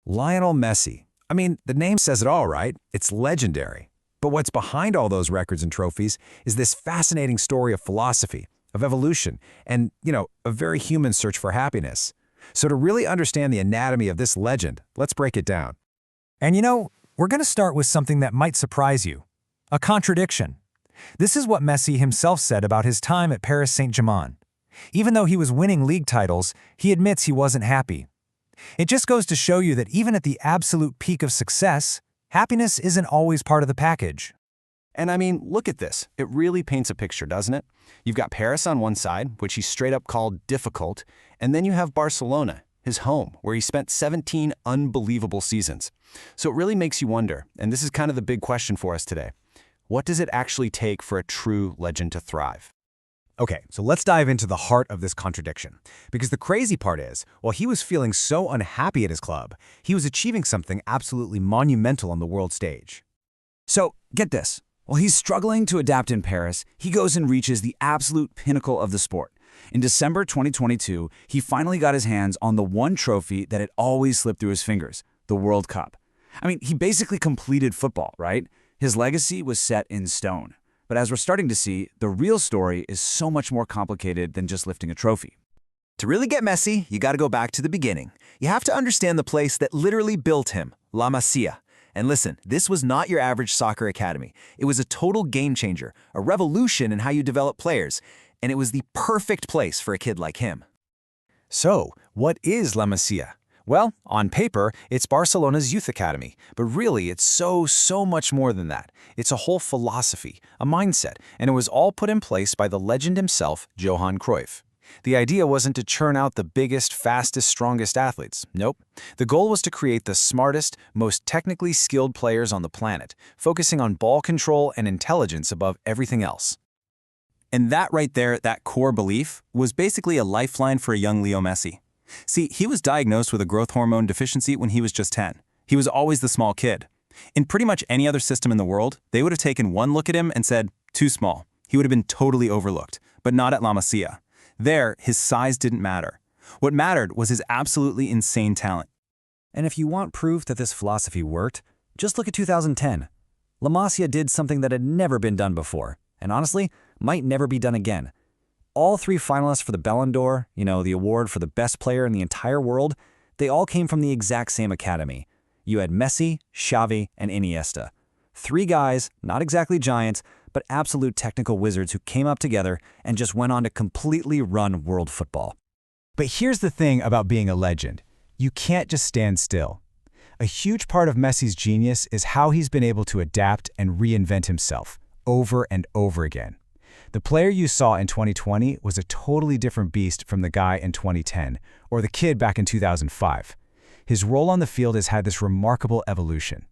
Lionel Messi. I mean, the name says it all, right? It's legendary. But what's behind all those records and trophies is this fascinating story of philosophy, of evolution, and, a very human search for happiness. So to really understand the anatomy of this legend, let's break it down. And we're going to start with something that might surprise you. A contradiction. This is what Messi himself said about his time at Paris Saint-Germain. Even though he was winning league titles, he admits he wasn't happy. It just goes to show you that even at the absolute peak of success, happiness isn't always part of the package. And I mean, look at this. It really paints a picture, doesn't it? You've got Paris on one side, which he straight up called difficult, and then you have Barcelona, his home, where he spent 17 unbelievable seasons. So it really makes you wonder, and this is kind of the big question for us today. What does it actually take for a true legend to thrive? Okay, so let's dive into the heart of this contradiction. Because the crazy part is, while he was feeling so unhappy at his club, he was achieving something absolutely monumental on the world stage. So, get this. While he's struggling to adapt in Paris, he goes and reaches the absolute pinnacle of the sport. In December 2022, he finally got his hands on the one trophy that had always slipped through his fingers, the World Cup. I mean, he basically completed football, right? His legacy was set in stone. But as we're starting to see, the real story is so much more complicated than just lifting a trophy. To really get Messi, you got to go back to the beginning. You have to understand the place that literally built him, La Masia. And listen, this was not your average soccer academy. It was a total game changer, a revolution in how you develop players, and it was the perfect place for a kid like him. So, what is La Masia? Well, on paper, it's Barcelona's youth academy, but really it's so much more than that. It's a whole philosophy, a mindset, and it was all put in place by the legend himself, Johan Cruyff. The idea wasn't to churn out the biggest, fastest, strongest athletes. Nope. The goal was to create the smartest, most technically skilled players on the planet, focusing on ball control and intelligence above everything else. And that right there, that core belief, was basically a lifeline for a young Leo Messi. See, he was diagnosed with a growth hormone deficiency when he was just 10. He was always the small kid. In pretty much any other system in the world, they would have taken one look at him and said, too small. He would have been totally overlooked, but not at La Masia. There, his size didn't matter. What mattered was his absolutely insane talent. And if you want proof that this philosophy worked, just look at 2010. La Masia did something that had never been done before, and honestly, might never be done again. All three finalists for the Ballon d'Or, the award for the best player in the entire world, they all came from the exact same academy. You had Messi, Xavi, and Iniesta. Three guys, not exactly giants, but absolute technical wizards who came up together and just went on to completely run world football. But here's the thing about being a legend. You can't just stand still. A huge part of Messi's genius is how he's been able to adapt and reinvent himself over and over again. The player you saw in 2020 was a totally different beast from the guy in 2010, or the kid back in 2005. His role on the field has had this remarkable evolution.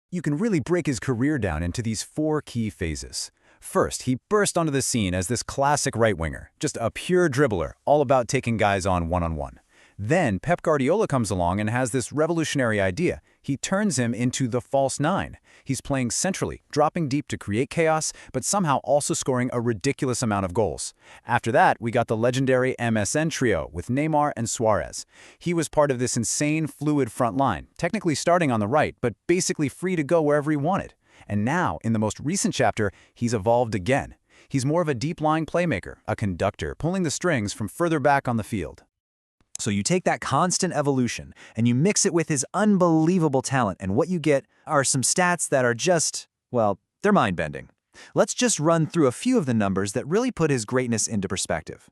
You can really break his career down into these 4 key phases. First, he burst onto the scene as this classic right-winger, just a pure dribbler, all about taking guys on one-on-one. Then Pep Guardiola comes along and has this revolutionary idea. He turns him into the false 9. He's playing centrally, dropping deep to create chaos, but somehow also scoring a ridiculous amount of goals. After that, we got the legendary MSN trio with Neymar and Suarez. He was part of this insane, fluid front line, technically starting on the right, but basically free to go wherever he wanted. And now, in the most recent chapter, he's evolved again. He's more of a deep-lying playmaker, a conductor, pulling the strings from further back on the field. So you take that constant evolution and you mix it with his unbelievable talent, and what you get are some stats that are just, well, they're mind-bending. Let's just run through a few of the numbers that really put his greatness into perspective.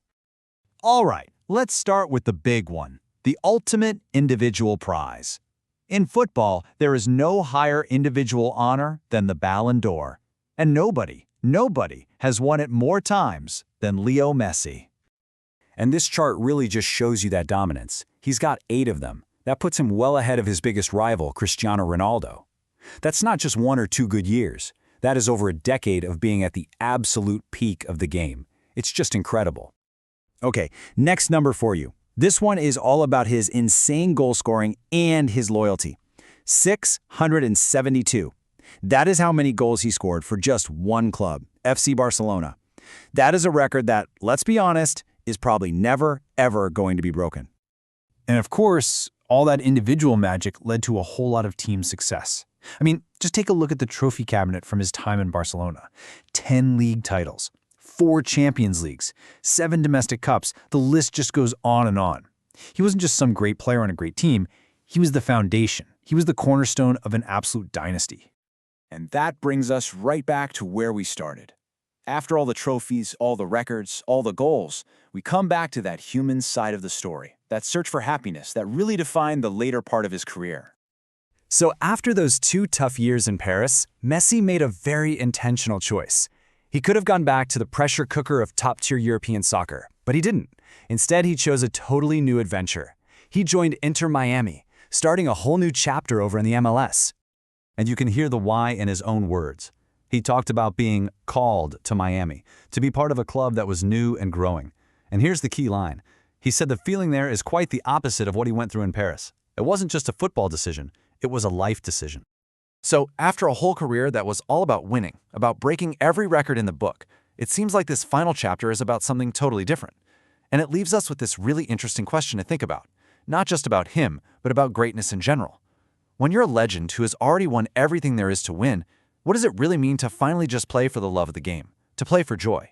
All right, let's start with the big one, the ultimate individual prize. In football, there is no higher individual honor than the Ballon d'Or. And nobody has won it more times than Leo Messi. And this chart really just shows you that dominance. He's got 8 of them. That puts him well ahead of his biggest rival, Cristiano Ronaldo. That's not just 1 or 2 good years. That is over a decade of being at the absolute peak of the game. It's just incredible. Okay, next number for you. This one is all about his insane goal scoring and his loyalty. 672. That is how many goals he scored for just one club, FC Barcelona. That is a record that, let's be honest, is probably never, ever going to be broken. And of course, All that individual magic led to a whole lot of team success. I mean, just take a look at the trophy cabinet from his time in Barcelona. 10 league titles, 4 Champions Leagues, 7 domestic cups. The list just goes on and on. He wasn't just some great player on a great team. He was the foundation. He was the cornerstone of an absolute dynasty. And that brings us right back to where we started. After all the trophies, all the records, all the goals, we come back to that human side of the story, that search for happiness that really defined the later part of his career. So after those 2 tough years in Paris, Messi made a very intentional choice. He could have gone back to the pressure cooker of top-tier European soccer, but he didn't. Instead, he chose a totally new adventure. He joined Inter Miami, starting a whole new chapter over in the MLS. And you can hear the why in his own words. He talked about being called to Miami, to be part of a club that was new and growing. And here's the key line. He said the feeling there is quite the opposite of what he went through in Paris. It wasn't just a football decision, it was a life decision. So, after a whole career that was all about winning, about breaking every record in the book, it seems like this final chapter is about something totally different. And it leaves us with this really interesting question to think about. Not just about him, but about greatness in general. When you're a legend who has already won everything there is to win, what does it really mean to finally just play for the love of the game, to play for joy?